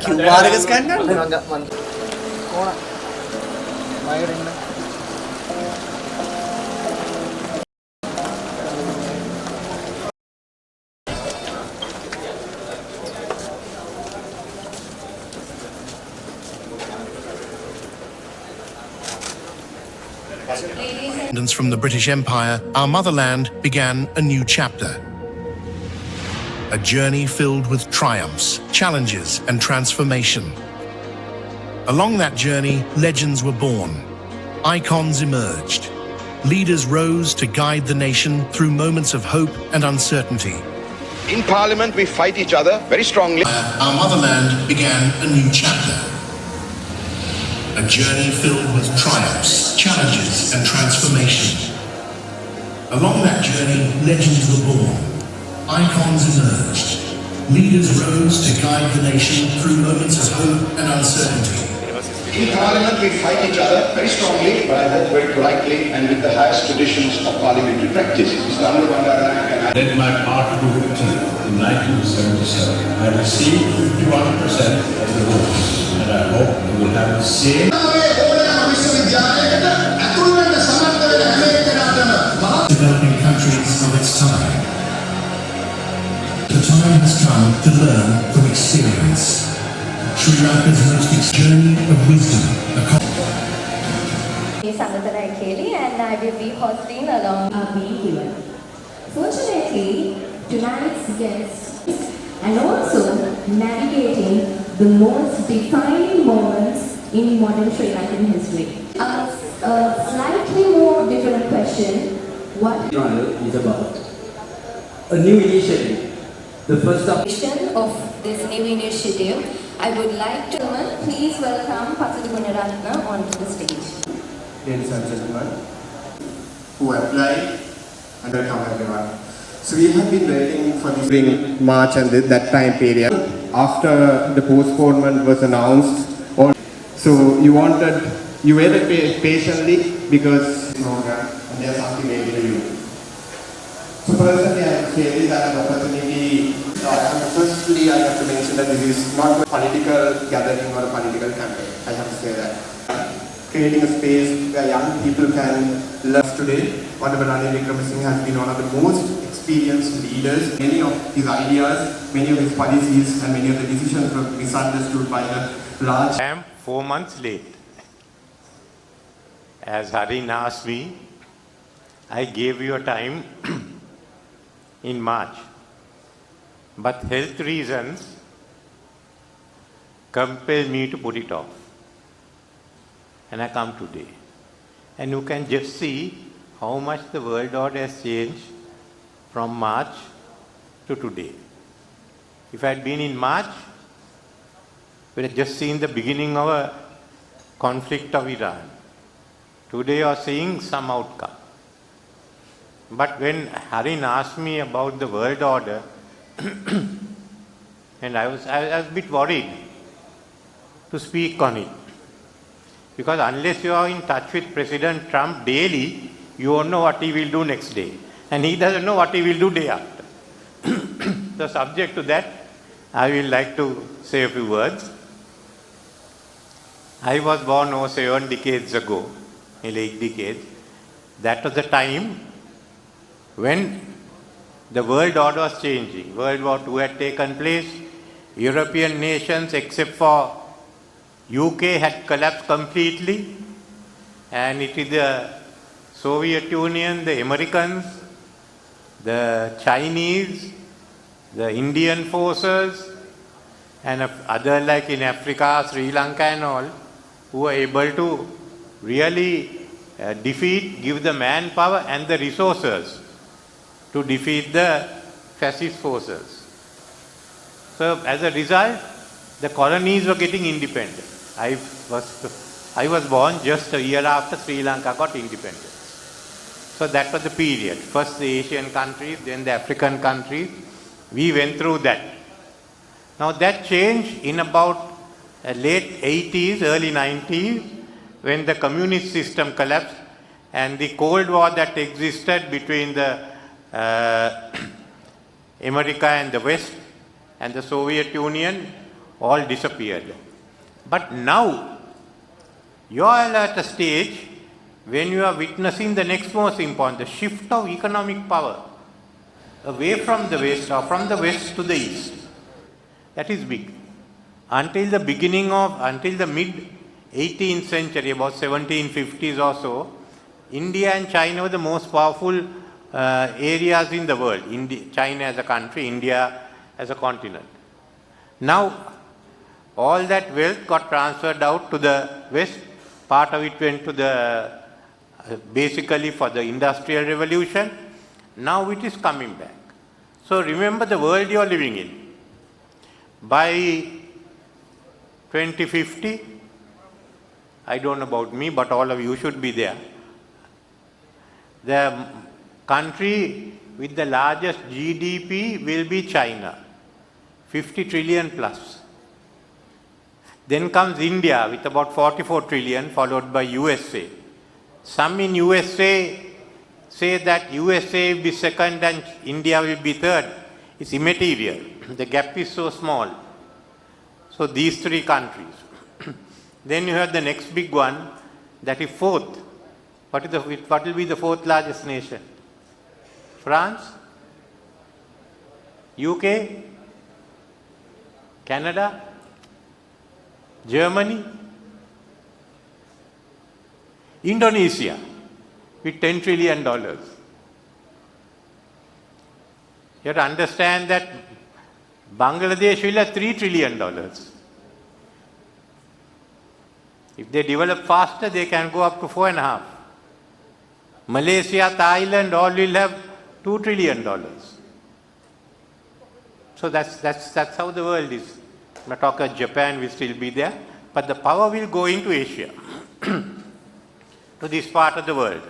QR එක scan කරන්න ඕන. From the British Empire, our motherland began a new chapter. A journey filled with triumphs, challenges, and transformation. Along that journey, legends were born. Icons emerged. Leaders rose to guide the nation through moments of hope and uncertainty. In Parliament, we fight each other very strongly. Our motherland began a new chapter. A journey filled with triumphs, challenges, and transformation. Along that journey, legends were born. Icons emerged. Leaders rose to guide the nation through moments of hope and uncertainty. In Parliament, we fight each other very strongly, but I hope very politely and with the highest traditions of parliamentary practice. I led my party to victory in 1977. I received 51% of the votes, and I hope we will have the same. Developing countries of its time. The time has come to learn from experience. Sri Lanka's most journey of wisdom. Amatana and I will be hosting along our being here. Fortunately, tonight's guest and also navigating the most defining moments in modern Sri Lankan history. A slightly more different question. What is about a new initiative. The first of this new initiative, I would like to please welcome Pasadi Gunaratna onto the stage. Ladies and gentlemen, who applied and welcome everyone. So we have been waiting for this during March and that time period. After the postponement was announced, so you waited patiently because program and there's something waiting for you. So personally, I am feeling that an opportunity. Firstly, I have to mention that this is not a political gathering or a political campaign. I have to say that. Creating a space where young people can learn today. Honorable Ranil Wickremesinghe has been one of the most experienced leaders. Many of his ideas, many of his policies and many of the decisions were misunderstood by the large. I am 4 months late. As Harin asked me, I gave you a time in March. But health reasons compel me to put it off. And I come today. And you can just see how much the world order has changed from March to today. If I had been in March, we had just seen the beginning of a conflict of Iran. Today you are seeing some outcome. But when Harin asked me about the world order, and I was a bit worried to speak on it. Because unless you are in touch with President Trump daily, you won't know what he will do next day. And he doesn't know what he will do day after. So subject to that, I will like to say a few words. I was born over 7 decades ago, nearly 8 decades. That was the time when the world order was changing. World War II had taken place. European nations, except for UK, had collapsed completely. And it is the Soviet Union, the Americans, the Chinese, the Indian forces, and other like in Africa, Sri Lanka and all, who were able to really defeat, give the manpower and the resources to defeat the fascist forces. So as a result, the colonies were getting independent. I was born just a year after Sri Lanka got independence. So that was the period. First the Asian countries, then the African countries. We went through that. Now that changed in about late 80s, early 90s, when the communist system collapsed and the Cold War that existed between the America and the West and the Soviet Union all disappeared. But now, you are at a stage when you are witnessing the next most important, the shift of economic power away from the West or from the West to the East. That is big. Until the mid 18th century, about 1750s or so, India and China were the most powerful areas in the world. China as a country, India as a continent. Now, all that wealth got transferred out to the West. Part of it went to basically for the Industrial Revolution. Now it is coming back. So remember the world you are living in. By 2050, I don't know about me, but all of you should be there. The country with the largest GDP will be China, 50 trillion plus. Then comes India with about 44 trillion, followed by USA. Some in USA say that USA will be second and India will be third. It's immaterial. The gap is so small. So these three countries. Then you have the next big one, that is fourth. What will be the fourth largest nation? France? UK? Canada? Germany? Indonesia with $10 trillion. You have to understand that Bangladesh will have $3 trillion. If they develop faster, they can go up to 4.5. Malaysia, Thailand, all will have $2 trillion. So that's how the world is. I'm not talking Japan will still be there, but the power will go into Asia, to this part of the world.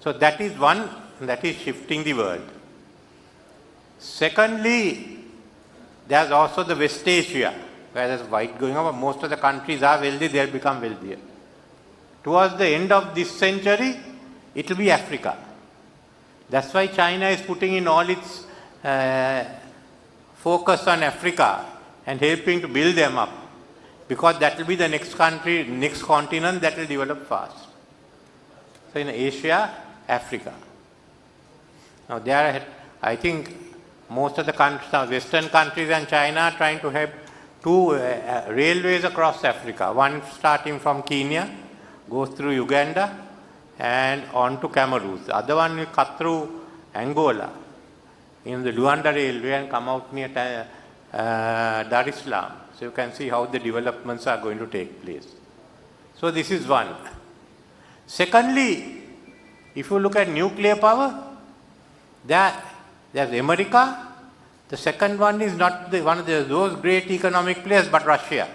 So that is one that is shifting the world. Secondly, there's also the West Asia, where there's fight going on. Most of the countries are wealthy, they'll become wealthier. Towards the end of this century, it will be Africa. That's why China is putting in all its focus on Africa and helping to build them up, because that will be the next country, next continent that will develop fast. So in Asia, Africa. Now I think most of the countries, Western countries and China are trying to have two railways across Africa. One starting from Kenya, goes through Uganda and on to Cameroon. The other one will cut through Angola in the Luanda railway and come out near Dar es Salaam. So you can see how the developments are going to take place. So this is one. Secondly, if you look at nuclear power, there's America. The second one is not one of those great economic players, but Russia.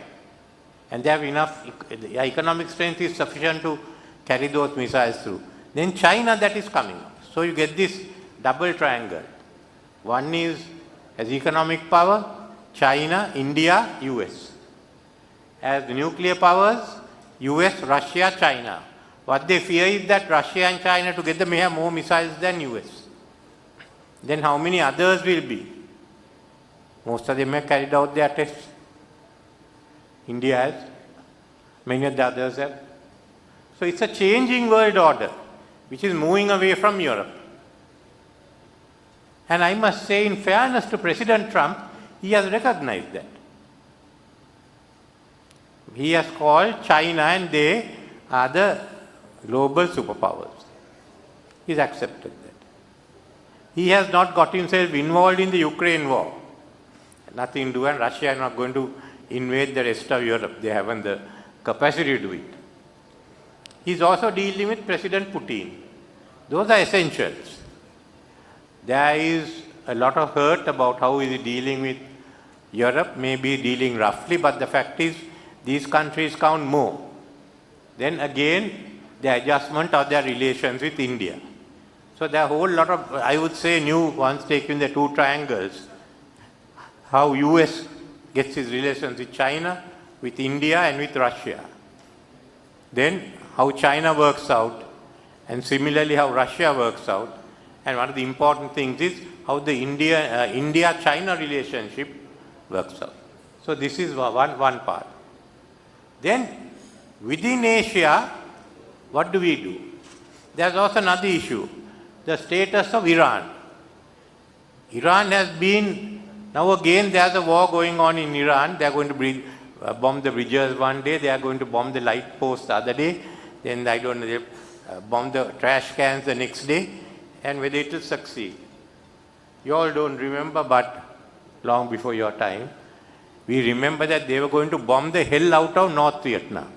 And they have enough, economic strength is sufficient to carry those missiles through. Then China, that is coming up. So you get this double triangle. One is as economic power, China, India, US. As the nuclear powers, US, Russia, China. What they fear is that Russia and China together may have more missiles than US. Then how many others will be? Most of them have carried out their tests. India has. Many of the others have. So it's a changing world order, which is moving away from Europe. And I must say, in fairness to President Trump, he has recognized that. He has called China and they are the global superpowers. He's accepted that. He has not got himself involved in the Ukraine war. Nothing to do, and Russia is not going to invade the rest of Europe. They haven't the capacity to do it. He's also dealing with President Putin. Those are essentials. There is a lot of hurt about how he is dealing with Europe, maybe dealing roughly, but the fact is these countries count more. Then again, the adjustment of their relations with India. So there are a whole lot of, I would say, new ones taking the two triangles. How US gets its relations with China, with India and with Russia. Then how China works out, and similarly how Russia works out, And one of the important things is how the India-China relationship works out. So this is one part. Then within Asia, what do we do? There's also another issue, the status of Iran. Iran has been, now again there's a war going on in Iran. They're going to bomb the bridges one day, they are going to bomb the light post the other day, then I don't know, they bomb the trash cans the next day, and whether it will succeed. You all don't remember, but long before your time, we remember that they were going to bomb the hell out of North Vietnam.